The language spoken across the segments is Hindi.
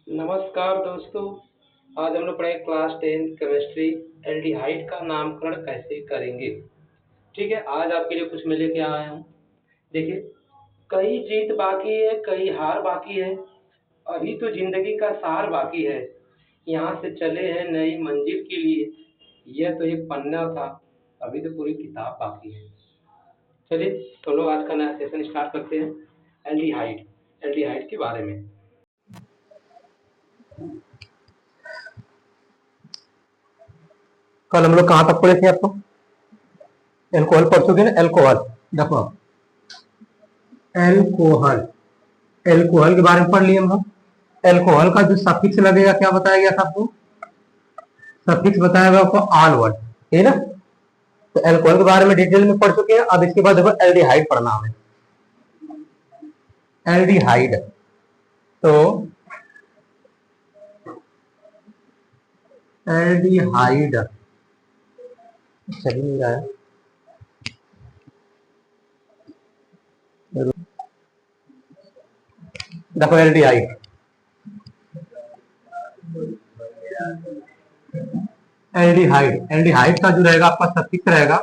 नमस्कार दोस्तों। आज हम लोग पढ़ेंगे क्लास 10 केमिस्ट्री एल्डिहाइड का नामकरण कैसे करेंगे। ठीक है, आज आपके लिए कुछ मैं लेके आया हूँ। देखिए, कई जीत बाकी है, कई हार बाकी है, अभी तो जिंदगी का सार बाकी है। यहाँ से चले हैं नई मंजिल के लिए, यह तो एक पन्ना था, अभी तो पूरी किताब बाकी है। चलिए तो लोग आज का नया सेशन स्टार्ट करते हैं। एल्डिहाइड एल्डिहाइड के बारे में। कल हम लोग कहां तक पढ़े थे आपको? एल्कोहल पढ़ चुके ना। एल्कोहल देखो, एल्कोहल एल्कोहल के बारे में पढ़ लिए हम लोग। एल्कोहल का जो सफिक्स लगेगा क्या बताया गया था आपको? सफिक्स बताया गया आपको आल वर्ड, ठीक है ना। तो एल्कोहल के बारे में डिटेल में पढ़ चुके हैं। अब इसके बाद देखो एल्डिहाइड पढ़ना हमें। एल्डिहाइड तो एल्डिहाइड चल नहीं रहा है। देखो एल्डिहाइड एल्डिहाइड का जो रहेगा आपका सफिक्स रहेगा।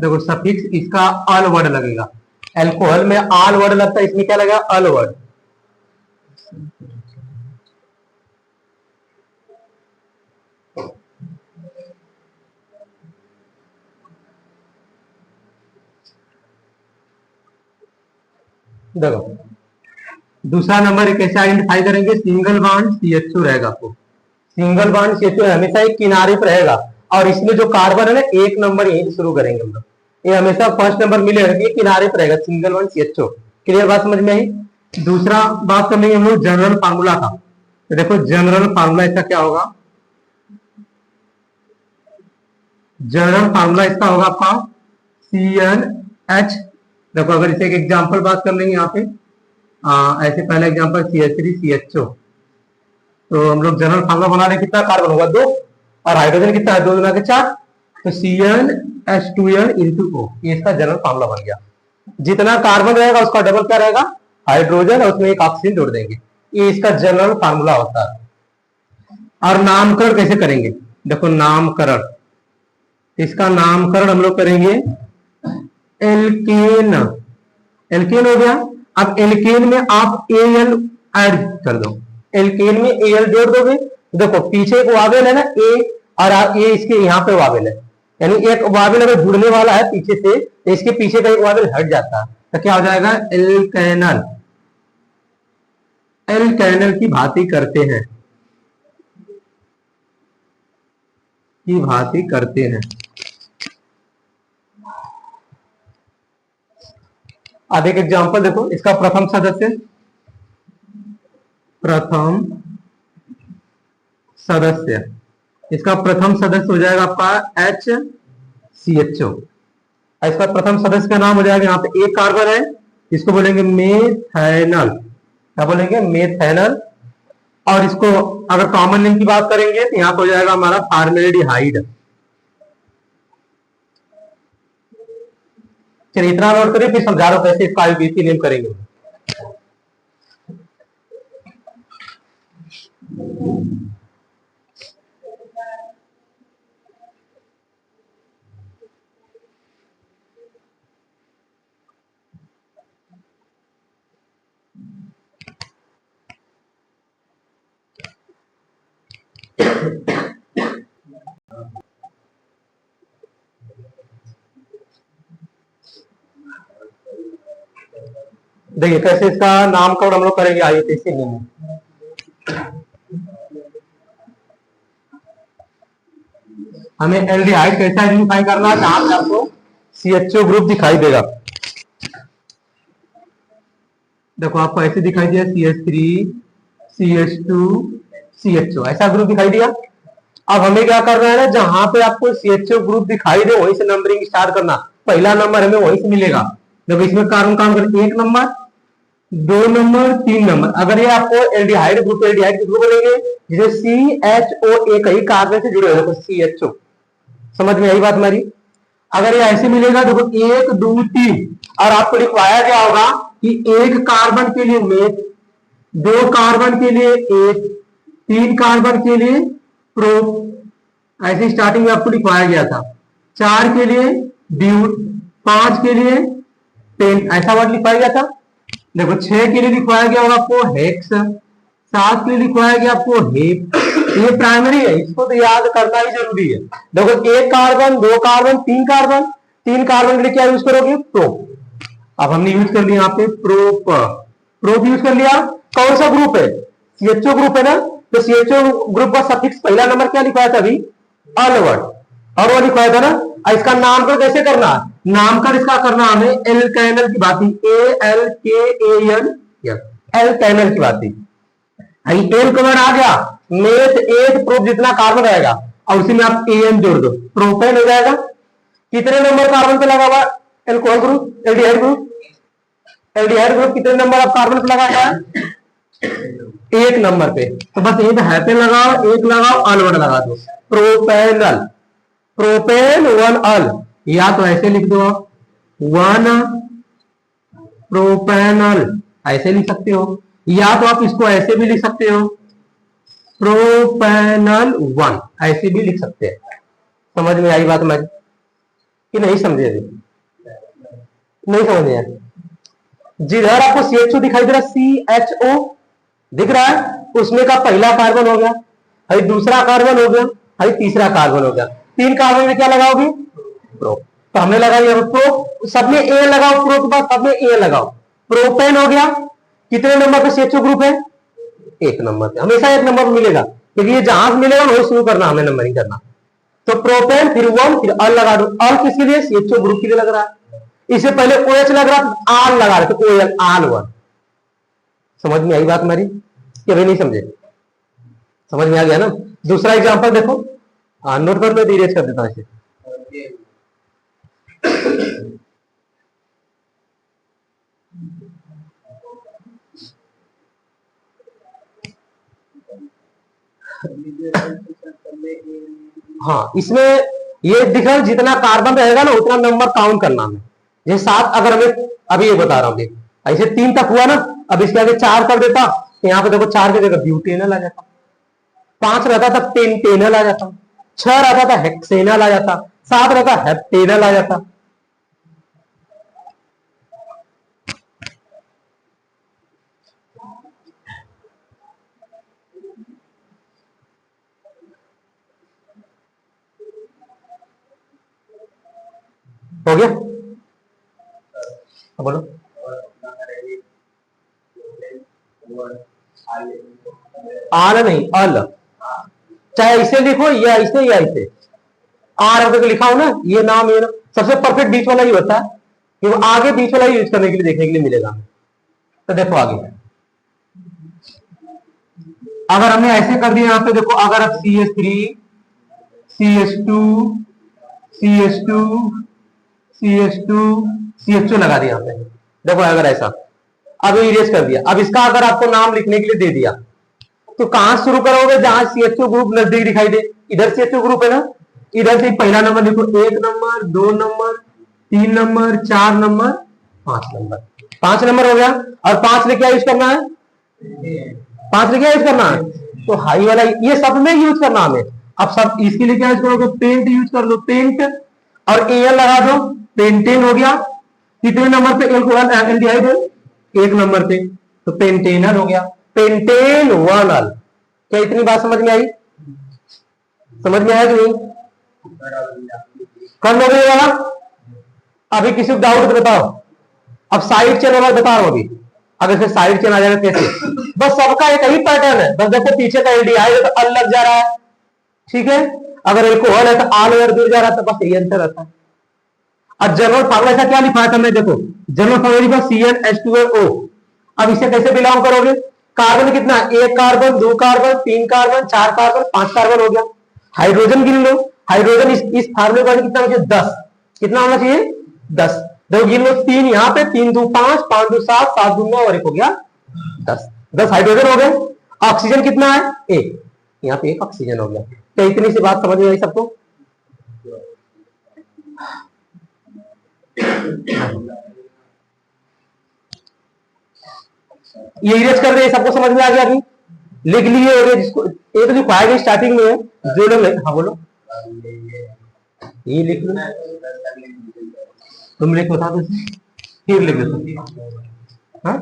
देखो सफिक्स इसका अल वर्ड लगेगा। एल्कोहल में आल वर्ड लगता है, इसमें क्या लगेगा? अल वर्ड। देखो दूसरा नंबर कैसे आइडेंटिफाई करेंगे? सिंगल बॉन्ड CH2 रहेगा। आपको सिंगल बॉन्ड CH2 हमेशा एक किनारे पर रहेगा, और इसमें जो कार्बन है ना, एक नंबर यहीं शुरू करेंगे हम लोग। ये हमेशा फर्स्ट नंबर मिलेगा, ये किनारे पर रहेगा, सिंगल बॉन्ड CH2। क्लियर बात समझ में आई? दूसरा बात कर लेंगे हम लोग जनरल फार्मूला का। तो देखो जनरल फार्मूला इसका क्या होगा? जनरल फार्मूला इसका होगा आपका CnH। देखो अगर इसे एक एग्जांपल बात कर लेंगे यहाँ पे, ऐसे पहला एग्जांपल CH3CHO। तो हम लोग जनरल फार्मूला बना रहे, कितना कार्बन होगा? 2, और हाइड्रोजन कितना है? 2 गुना के 4। तो CnH2n into O, ये इसका जनरल फार्मूला बन गया। जितना कार्बन रहेगा उसका डबल क्या रहेगा? हाइड्रोजन, और उसमें एक ऑक्सीजन जोड़ देंगे। ये इसका जनरल फार्मूला होता है। और नामकरण कैसे करेंगे? देखो नामकरण, इसका नामकरण हम लोग करेंगे एल्केन। एल्केन हो गया। अब एल्केन में आप Al ऐड कर दो। एल्केन में Al जोड़ दोगे। देखो पीछे एक वावेल है ना, A, और ये इसके यहाँ पे वावेल है, यानी एक वावेल अगर जुड़ने वाला है पीछे से, तो इसके पीछे का एक वावेल हट जाता है, तो क्या हो जाएगा? एल्केनल। एल्केनल की भांति करते हैं, की भांति करते हैं। अब एक एग्जांपल देखो, इसका प्रथम सदस्य इसका प्रथम सदस्य हो जाएगा आपका HCHO। इसका प्रथम सदस्य का नाम हो जाएगा, यहाँ पे एक कार्बन है, इसको बोलेंगे मेथेनल। क्या बोलेंगे? मेथेनल। और इसको अगर कॉमन नेम की बात करेंगे तो यहाँ पे हो जाएगा हमारा फॉर्मेल्डिहाइड। चलिए इतना नोट करिए, फिर समझा रहा हूं कैसे इसका IUPAC नेम करेंगे। देखिए कैसे इसका नामकरण हम लोग करेंगे IUPAC नेम। हमें एल्डिहाइड कैसे आइडेंटिफाई करना है? जहां पे आपको CHO ग्रुप दिखाई देगा। देखो आपको ऐसे दिखाई दिया CH3 CH2 CHO, ऐसा ग्रुप दिखाई दिया। अब हमें क्या करना है ना, जहां पे आपको CHO ग्रुप दिखाई दे वहीं से नंबरिंग स्टार्ट करना। पहला नंबर हमें वहीं से मिलेगा। देखो इसमें कार्बन काम कर 1 नंबर, 2 नंबर, 3 नंबर। अगर ये आपको एल्डिहाइड ग्रुप बोलेंगे, जिसे CHO एक ही कार्बन से जुड़े हो, CHO। समझ में आई बात हमारी? अगर ये ऐसे मिलेगा, देखो 1 2 3, और आपको लिखवाया गया होगा कि एक कार्बन के लिए मेथ 2 कार्बन के लिए एक, 3 कार्बन के लिए प्रो, ऐसे स्टार्टिंग में आपको लिखवाया गया था। 4 के लिए ब्यूट, 5 के लिए पेंट, ऐसा वर्ड लिखवाया गया था। देखो 6 के लिए लिखवाया गया होगा आपको हेक्स, 7 के लिए लिखवाया गया आपको हेप। ये प्राइमरी है, इसको तो याद करना ही जरूरी है। देखो 1 कार्बन, 2 कार्बन, 3 कार्बन, 3 कार्बन के लिए क्या यूज करोगे? प्रोप। अब हमने यूज कर लिया यहाँ पे प्रोप, प्रोप यूज कर लिया। कौन सा ग्रुप है? सीएचओ ग्रुप है ना, तो सीएचओ ग्रुप का सफिक्स पहला नंबर क्या लिखवाया था अभी? अल वर्ड, और वो लिखवाया था ना। इसका नामकरण कैसे करना है? नामकरण इसका करना हमें एल्केनल की बात, ALKAN, एल्केनल की बात। एल कवर आ गया, मेथ एथ प्रोप जितना कार्बन रहेगा और उसी में आप एन जोड़ दो, प्रोपेन हो जाएगा। कितने नंबर कार्बन पे लगा हुआ? Alcohol group, aldehyde group, aldehyde group कितने नंबर आप कार्बन पे लगा हुआ है? 1 नंबर पे। तो बस एक हाइफन लगाओ, एक लगाओ, अल वर्ड लगा दो, प्रोपेनल, प्रोपेन 1 अल, या तो ऐसे लिख दो आप 1 प्रोपेनल, ऐसे लिख सकते हो, या तो आप इसको ऐसे भी लिख सकते हो प्रोपेनल 1, ऐसे भी लिख सकते हैं। समझ में आई बात हमारी कि नहीं? समझे? नहीं समझ में आया? जिधर आपको CHO दिखाई दे रहा है, CHO दिख रहा है, उसमें का पहला कार्बन हो गया, अभी दूसरा कार्बन हो गया, अभी तीसरा कार्बन हो गया। 3 कार्बन में क्या लगाओगे? प्रो। तो हमने लगाई प्रो, सब में ए लगाओ, प्रो के बाद सब में ए लगाओ, प्रोपेन हो गया। कितने नंबर पे CHO ग्रुप है? 1 नंबर पे, हमेशा 1 नंबर मिलेगा, क्योंकि ये जहां से मिलेगा वही शुरू करना, हमें नंबरिंग करना। तो प्रोपेन, फिर 1, फिर अल लगा दो। अल किसके लिए? CHO ग्रुप के लिए लग रहा है। इससे पहले OH लग रहा था, आल लगा रहे थे, OL, आल 1। समझ में आई बात हमारी कि अभी नहीं समझे? समझ में आ गया ना? दूसरा एग्जांपल देखो, नोट कर लो, इरेज कर देता हूं इसे। हाँ, इसमें ये दिखा, जितना कार्बन रहेगा ना उतना नंबर काउंट करना हमें। जैसे 7, अगर हमें अभी ये बता रहा हूँ, ऐसे 3 तक हुआ ना, अब इसके आगे 4 कर देता, तो यहाँ पे देखो 4 की जगह ब्यूटेनल आ जाता, 5 रहता था पेंटेनल आ जाता, 6 रहता था हेक्सेनल आ जाता, 7 रहता हेप्टेनल आ जाता। हो गया? बोलो। आल नहीं, अल, चाहे इसे लिखो या इसे या इसे, आर अगर लिखा हो ना, ये नाम, ये नाम सबसे परफेक्ट बीच वाला ही होता है, कि वो आगे बीच वाला ही यूज करने के लिए, देखने के लिए मिलेगा। तो देखो आगे, अगर हमने ऐसे कर दिया, यहाँ पे देखो, अगर आप CH3 CH2 CH2 CH2 CHO लगा दिया हमने, देखो अगर ऐसा, अब इरेज कर दिया। अब इसका अगर आपको नाम लिखने के लिए दे दिया, तो कहां शुरू करोगे? जहां CHO ग्रुप नजदीक दिखाई दे, इधर CHO ग्रुप है ना, इधर से पहला नंबर लिखो, 1 number, 2 number, 3 number, 4 number, 5 number. 5 number हो गया, और 5 में क्या यूज करना है? 5 में क्या यूज करना है? तो हाई वाला, ये सब में यूज करना हमें। अब सब इसके लिए क्या यूज करोगे? पेंट यूज कर लो, पेंट, और एल लगा दो, पेंटेन हो गया। कितने नंबर पे एल्डिहाइड है? 1 नंबर पे, तो पेंटेनल हो गया, पेंटेन 1 अल। क्या इतनी बात समझ में आई? समझ में आया कि नहीं? कर लोगे ये वाला? अभी किसी को डाउट तो बताओ। अब साइड चेन वाला बता रहा हूं अभी, अगर फिर साइड चेन आ जाएगा कैसे? बस सबका एक ही पैटर्न है, बस देखो पीछे का एल्डिहाइड है तो अल लग जा रहा है, ठीक है। अगर एल्कोहल है तो आल और जुड़ जा रहा है, तो बस ये अंतर रहता है। अब जनरल फार्मूला ऐसा क्या लिखा है तुमने? देखो जनरल फार्मूला CnH2o। अब इसे कैसे बिलोंग करोगे? कार्बन कितना? 1 carbon, 2 carbon, 3 carbon, 4 carbon, 5 carbon हो गया। हाइड्रोजन गिन लो, हाइड्रोजन इस फार्मूले पर कितना होना चाहिए? 10। कितना होना चाहिए? 10। देखो गिन लो, 3 यहाँ पे, 3 2 5, 5 2 7, 7 2 9, और 1 हो गया 10। 10 हाइड्रोजन हो गए। ऑक्सीजन कितना है? 1, यहाँ पे 1 ऑक्सीजन हो गया। तो इतनी सी बात समझ में आई सबको? ये इरेज कर दे, सबको समझ में आ गया अभी? लिख लिए हो गए जिसको, ये तो जो पाएगा स्टार्टिंग में जो लोग, हाँ बोलो, ये लिख लो, तुम लिख बता दो, फिर लिख दो। हाँ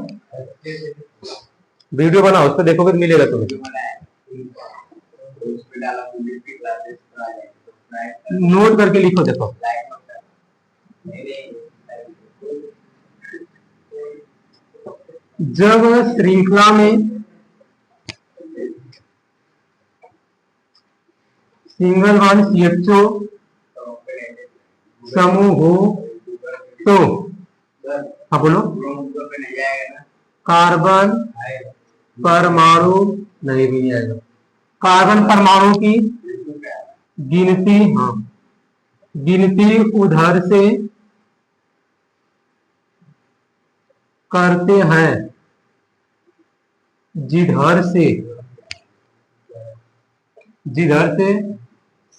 वीडियो बनाओ, उस पर देखोगे मिलेगा तुम्हें। नोट करके लिखो, देखो जब श्रृंखला में सिंगल वन CHO समूह हो तो, हाँ बोलो, कार्बन परमाणु, नहीं भी नहीं आएगा, कार्बन परमाणु की गिनती, हाँ गिनती उधर से करते हैं जिधर से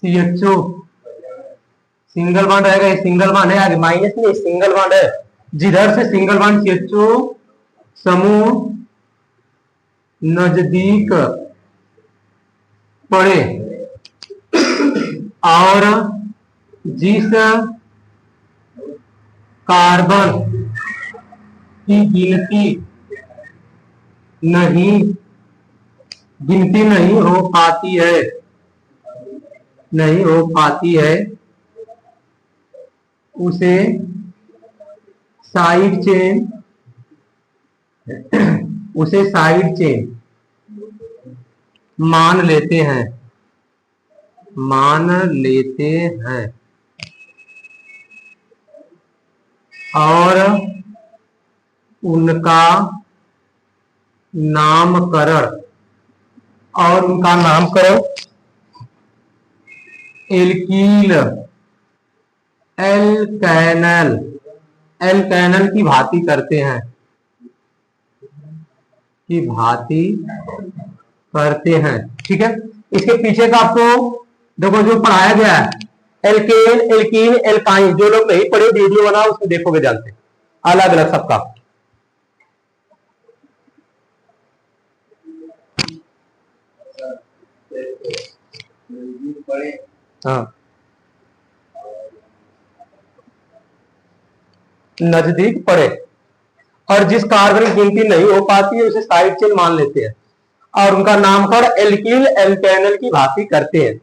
CHO सिंगल बॉन्ड रहेगा, ये सिंगल बॉन्ड है, आगे माइनस नहीं, सिंगल बॉन्ड है, जिधर से सिंगल बॉन्ड CHO समूह नजदीक पड़े और जिस कार्बन की गिनती नहीं हो पाती है, उसे साइड चेन मान लेते हैं, और उनका नामकरण एल्केनल की भांति करते हैं, ठीक है। इसके पीछे का आपको देखो जो पढ़ाया गया है, एल्केन, एल्कीन, एल्काइन, जो लोग नहीं पढ़े वीडियो बनाओ उसको देखोगे जानते, अलग अलग सबका। हाँ नजदीक पड़े और जिस कार्बन की गिनती नहीं हो पाती है उसे साइड चेन मान लेते हैं और उनका नामकरण एल्किल एल्केनल की भांति करते हैं।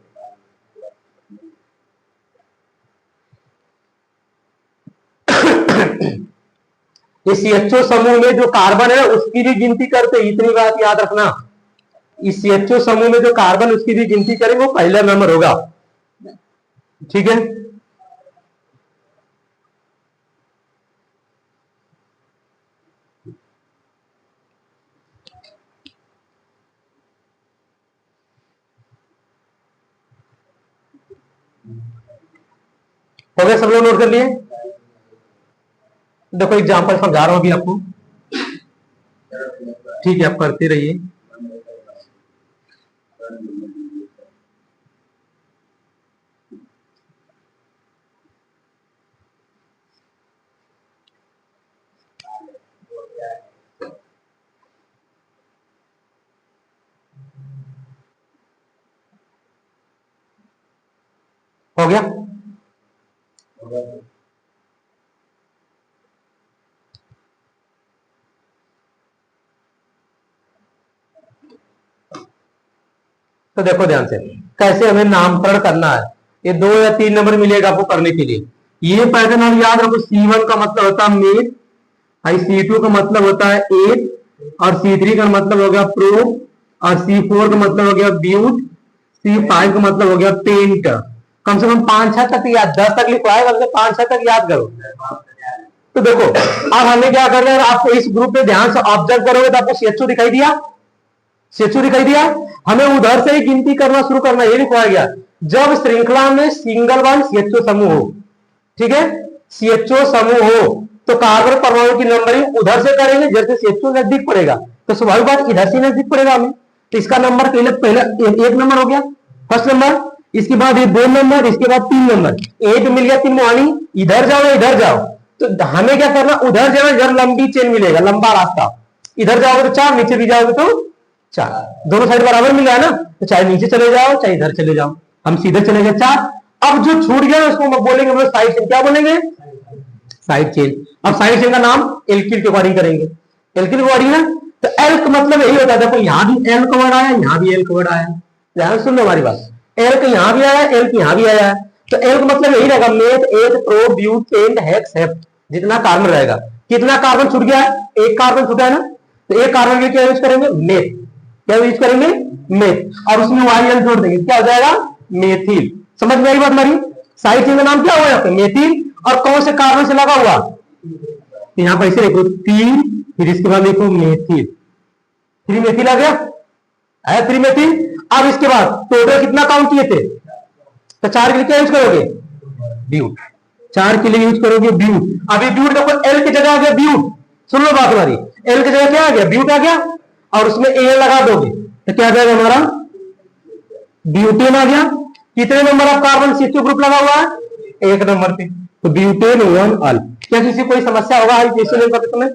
इस CHO समूह में जो कार्बन है उसकी भी गिनती करते, इतनी बात याद रखना, इस CHO समूह में जो कार्बन उसकी भी गिनती करेंगे वो पहला नंबर होगा, ठीक है। हो गया, सब लोग नोट कर लिए? देखो एग्जांपल समझा रहा हूं अभी आपको, ठीक है, आप करते रहिए। हो गया? तो देखो ध्यान से कैसे हमें नामकरण करना है, ये 2 या 3 नंबर मिलेगा आपको करने के लिए। ये पैटर्न आप याद रखो, C1 का मतलब होता है मीट, C2 का मतलब होता है एट, और C3 का मतलब हो गया प्रो, और C4 का मतलब हो गया ब्यूट, C5 का मतलब हो गया पेंट। कम से कम 5-6 तक याद, 10 तक लिखवाए, कम से 5-6 तक याद करो। तो देखो अब हमें क्या करना है, आपको इस ग्रुप पे ध्यान से ऑब्जर्व करोगे तो आपको CHO दिखाई दिया, CHO दिखाई दिया, हमें उधर से ही गिनती करना शुरू करना, ये लिखवाया गया। जब श्रृंखला में सिंगल वन CHO समूह हो, ठीक है, CHO समूह हो तो कार्बन परमाणु की नंबरिंग उधर से करेंगे, जैसे CHO नजदीक पड़ेगा तो स्वाभाविक बात इधर से नजदीक पड़ेगा हमें, तो इसका नंबर पहले 1 नंबर हो गया, फर्स्ट नंबर, इसके बाद ये 2 नंबर, इसके बाद 3 नंबर, 8 मिल गया 3 मोहानी, इधर जाओ इधर जाओ, तो हमें क्या करना, उधर जाना, इधर लंबी चेन मिलेगा, लंबा रास्ता, इधर जाओगे तो 4, नीचे भी जाओगे तो 4, दोनों साइड बराबर मिल रहा है ना, तो चाहे नीचे चले जाओ चाहे इधर चले जाओ, हम सीधे चले गए 4। अब जो छूट गया उसको हम बोलेंगे, हम साइड चेन, क्या बोलेंगे, साइड चेन। अब साइड चेन का नाम एल्किल के अकॉर्डिंग करेंगे, एल्किल के अकॉर्डिंग है। तो एल का मतलब यही होता है, देखो यहां भी एल का वर्ड आया, यहां भी एल का वर्ड आया, ध्यान सुन लो हमारी बात, एल का यहां भी आया, एल का यहां भी आया है, तो एल का मतलब यही रहेगा, meth, eth, pro, but, pent, hex, hept, जितना कार्बन रहेगा। कितना कार्बन छूट गया है, एक कार्बन छूटा है ना, तो एक कार्बन के लिए क्या यूज करेंगे, मेथ, क्या यूज करेंगे, मेथ, और उसमें वाई एल जोड़ देंगे, क्या हो जाएगा, मेथिल। समझ में आई बात हमारी, साइड चेन का नाम क्या हुआ यहाँ पे, मेथिल, और कौन से कार्बन से लगा हुआ, यहां पर ऐसे देखो 3, फिर इसके बाद देखो मेथिल, 3 मेथिल आ गया, है 3 मेथिल। अब इसके बाद टोटल कितना काउंट किए थे, तो 4 के लिए क्या यूज करोगे, ब्यूट, 4 के लिए यूज करोगे ब्यूट। अभी ब्यूट देखो एल की जगह आ गया ब्यूट, सुन लो बात हमारी, एल की जगह क्या आ गया, ब्यूट आ गया, और उसमें ए लगा दोगे तो क्या आ जाएगा हमारा, ब्यूटेन आ गया। कितने number of carbon CHO group लगा हुआ है, 1 नंबर पे, तो ब्यूटेन 1 अल। क्या किसी कोई समस्या होगा तुम्हें,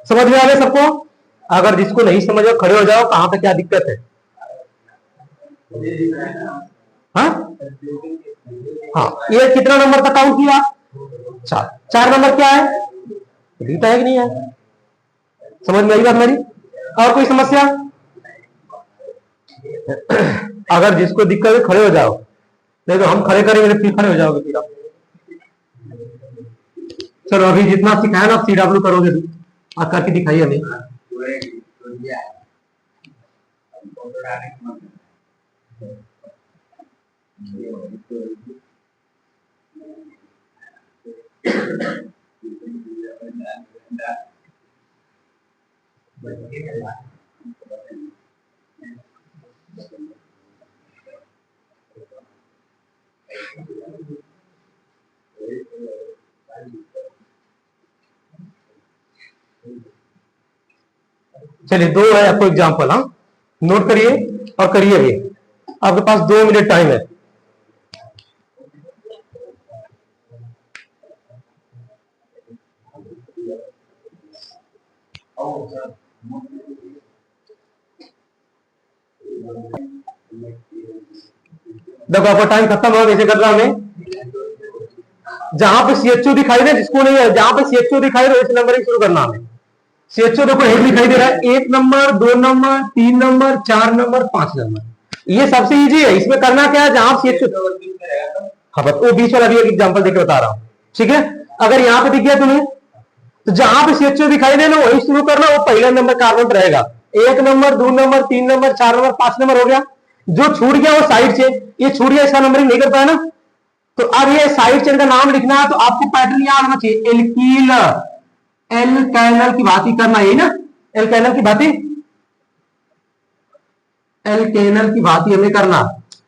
समझ में आ गया सबको, अगर जिसको नहीं समझ खड़े हो जाओ, कहां पे क्या दिक्कत है, हाँ हाँ, ये कितना नंबर तक काउंट किया, 4, 4 नंबर क्या है, दिखता है कि नहीं है, समझ में आई बात मेरी, और कोई समस्या, अगर जिसको दिक्कत है खड़े हो जाओ, नहीं तो हम खड़े करेंगे फिर खड़े हो जाओगे फिर आप। चलो अभी जितना सिखाया ना CW करोगे, आप करके दिखाइए हमें। चलिए 2 है आपको एग्जाम्पल, हाँ नोट करिए और करिए भी, आपके पास 2 मिनट टाइम है। देखो आपका टाइम खत्म हुआ, कैसे कर रहा हमें, जहां पे सीएचओ दिखाई दे, जिसको नहीं है, जहां पे सीएचओ दिखाई दे इस नंबर शुरू करना हमें। सीएचओ देखो हेड दिखाई दे रहा है, 1 number, 2 number, 3 number, 4 number, 5 number, ये सबसे इजी है। इसमें करना क्या है, जहां सीएचओ, हाँ बस वो बीच वाला भी एक एग्जांपल देकर बता रहा हूं, ठीक है। अगर यहां पे दिख गया तुम्हें, तो जहां पे सीएचओ दिखाई दे ना वही शुरू करना, वो पहला नंबर कार्बन रहेगा, 1 number, 2 number, 3 number, 4 number, 5 number हो गया। जो छूट गया वो साइड से, ये छूट गया, इसका नंबरिंग नहीं कर पाया ना, तो अब ये साइड चेन का नाम लिखना है, तो आपको पैटर्न याद होना चाहिए, एल्कील, एल्काइनल की भांति करना, यही ना, एल्काइनल की भांति, एल्केनल की भांति हमें करना।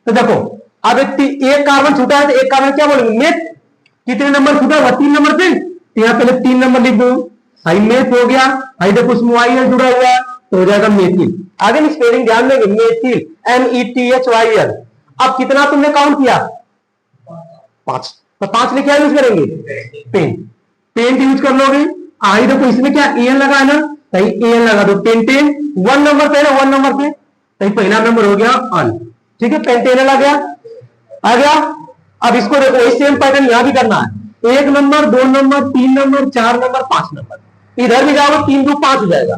तो देखो अब एक कार्बन छूटा है, तो एक कार्बन क्या बोलेंगे, मेथ, कितने नंबर छूटा हुआ, 3 नंबर पे, तो यहाँ पहले 3 नंबर लिख दो, हाई मेथ हो गया, हाई देखो उसमें वाई एल जुड़ा हुआ है, तो हो जाएगा मेथिल। आगे नहीं स्पेलिंग ध्यान देंगे, मेथिल, METHYL। अब कितना तुमने काउंट किया, 5, तो 5 में क्या यूज करेंगे, पेंट, पेंट यूज कर लोगे। आई देखो इसमें क्या एन लगा है ना, सही एन लगा दो, पेंटेन 1 नंबर पे ना, 1 नंबर पे, सही पहला नंबर हो गया अन, ठीक है, पेंटेनल आ गया। अब इसको देखो वही सेम पैटर्न यहां भी करना है, 1 number, 2 number, 3 number, 4 number, 5 number, इधर भी जाओगे 3 2 5 हो जाएगा।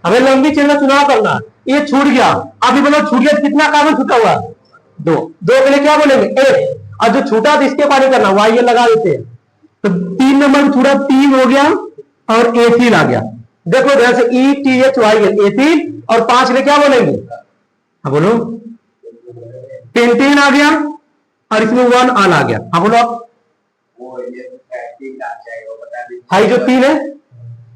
हमें लंबी चेन का चुनाव करना, ये छूट गया, अभी बोलो छूट गया, कितना कार्बन छूटा हुआ, 2, 2 के लिए क्या बोलेंगे, 1, और जो छूटा तो इसके पानी करना, वाई ये लगा देते हैं, तो 3 नंबर छूटा, 3 हो गया, और एथिल आ गया। देखो ध्यान से, ETHYL एथिल, और 5 में क्या बोलेंगे, हाँ बोलो, पेंटेन आ गया, और इसमें 1 अल आ गया, हाँ बोलो आप, हाई जो 3 है,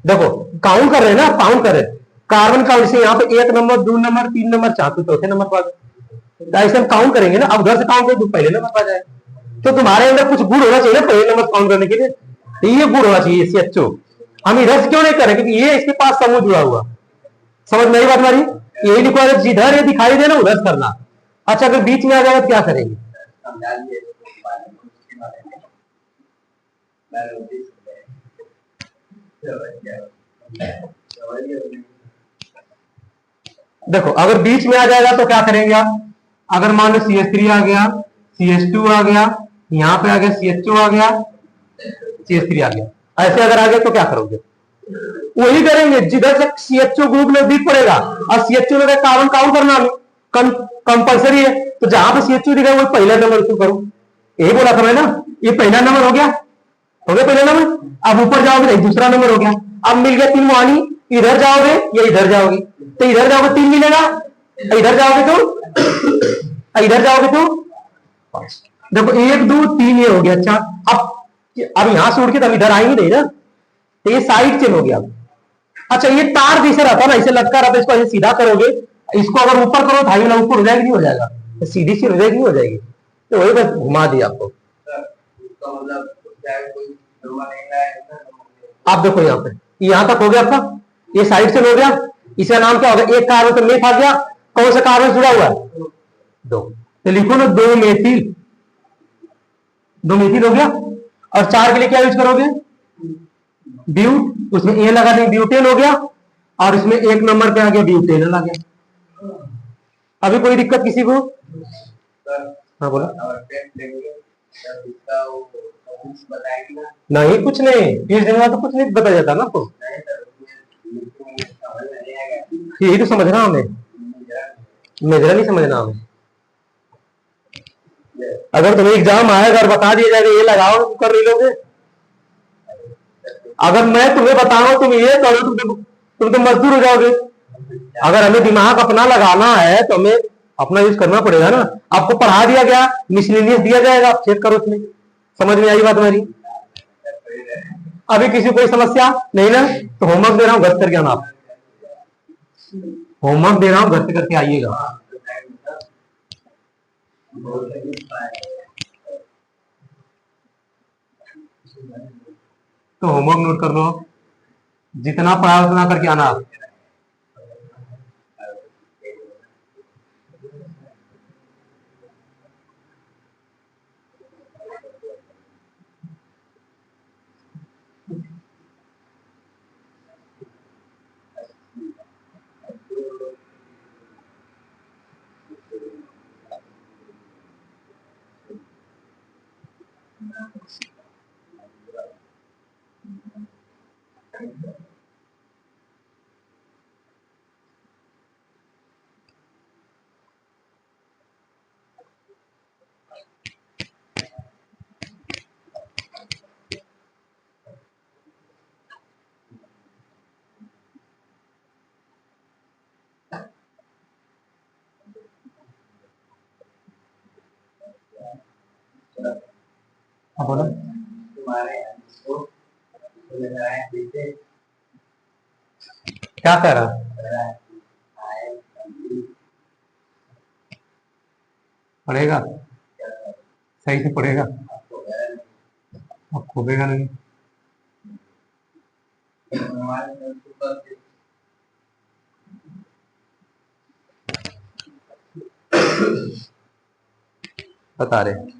देखो काउंट कर रहे हैं ना, काउंट कर रहे हैं, कार्बन काउंट से यहाँ पे 1 नंबर, 2 नंबर, 3 नंबर, 4, तो चौथे नंबर पर ऐसे हम काउंट करेंगे ना। अब उधर से काउंट करें तो पहले नंबर पर जाए, तो तुम्हारे अंदर कुछ गुण होना चाहिए ना पहले नंबर काउंट करने के लिए, तो ये गुण होना चाहिए CHO। हम इधर से क्यों नहीं करें, क्योंकि ये इसके पास समूह जुड़ा हुआ, समझ में आई बात हमारी, यही लिखवा, जिधर ये दिखाई दे ना उधर करना। अच्छा अगर बीच में आ जाए तो क्या करेंगे, देखो अगर बीच में आ जाएगा तो क्या करेंगे आप, अगर मान लो CH3 आ गया, CH2 आ गया, यहाँ पे आ गया CHO आ गया, CH3 आ गया, ऐसे अगर आ गया तो क्या करोगे, वही करेंगे जिधर से CHO ग्रुप नजदीक पड़ेगा। और CHO में कार्बन काउंट करना कंपल्सरी है, तो जहां पे CHO दिखा वही पहला नंबर इसको करो, यही बोला था मैं ना, ये पहला नंबर हो गया, हो गया पहला नंबर। अब ऊपर जाओगे तो दूसरा नंबर हो गया, अब मिल गया 3 वाणी, इधर जाओगे या इधर जाओगे, तो इधर जाओगे 3 मिलेगा, इधर जाओगे तो, इधर जाओगे तो देखो 1 2 3 ये हो गया। अच्छा अब यहां से उड़ के तब इधर आएंगे नहीं ना, तो ये साइड चेन हो गया। अच्छा ये तार जैसे रहता है ना, इसे लटका रहता है, इसको ऐसे सीधा करोगे, इसको अगर ऊपर करो ढाई वाला ऊपर हो जाएगी, नहीं हो जाएगा, तो सीधी सी हो जाएगी, नहीं हो जाएगी, तो वही बस घुमा दिया आपको। आप देखो यहाँ पे, यहाँ तक हो गया आपका, ये साइड से हो गया, इसका नाम क्या होगा, एक कार्बन तो मेथ आ गया, कौन सा कार्बन जुड़ा हुआ है, 2, तो लिखो ना 2 मेथिल, 2 मेथिल हो गया। और 4 के लिए क्या यूज करोगे, ब्यूट, उसमें ए लगा देंगे, ब्यूटेन हो गया, और इसमें 1 नंबर पे आ गया ब्यूटेनल आ गया। अभी कोई दिक्कत किसी को, हाँ बोला, नहीं कुछ नहीं, फीस देना तो कुछ नहीं बताया जाता ना आपको, यही तो समझना हमें, मेजरा नहीं समझना हमें। अगर तुम्हें एग्जाम आएगा और बता दिया जाएगा ये लगाओ, तुम कर नहीं लोगे। अगर मैं तुम्हें बताऊं तुम ये करो, तुम तो मजदूर हो जाओगे। अगर हमें दिमाग अपना लगाना है तो हमें अपना यूज करना पड़ेगा ना। आपको पढ़ा दिया गया, मिसलेनियस दिया जाएगा, आप चेक करो उसमें, समझ में आई बात मेरी। अभी किसी को कोई समस्या नहीं ना, तो होमवर्क दे रहा हूँ, घर करके आना आप, होमवर्क दे रहा हूँ, घर से करके आइएगा। तो होमवर्क नोट कर लो, जितना पढ़ा उतना करके आना आप। बोलो क्या कह रहा, पढ़ेगा सही से पढ़ेगा, अब खोबेगा नहीं। बता रहे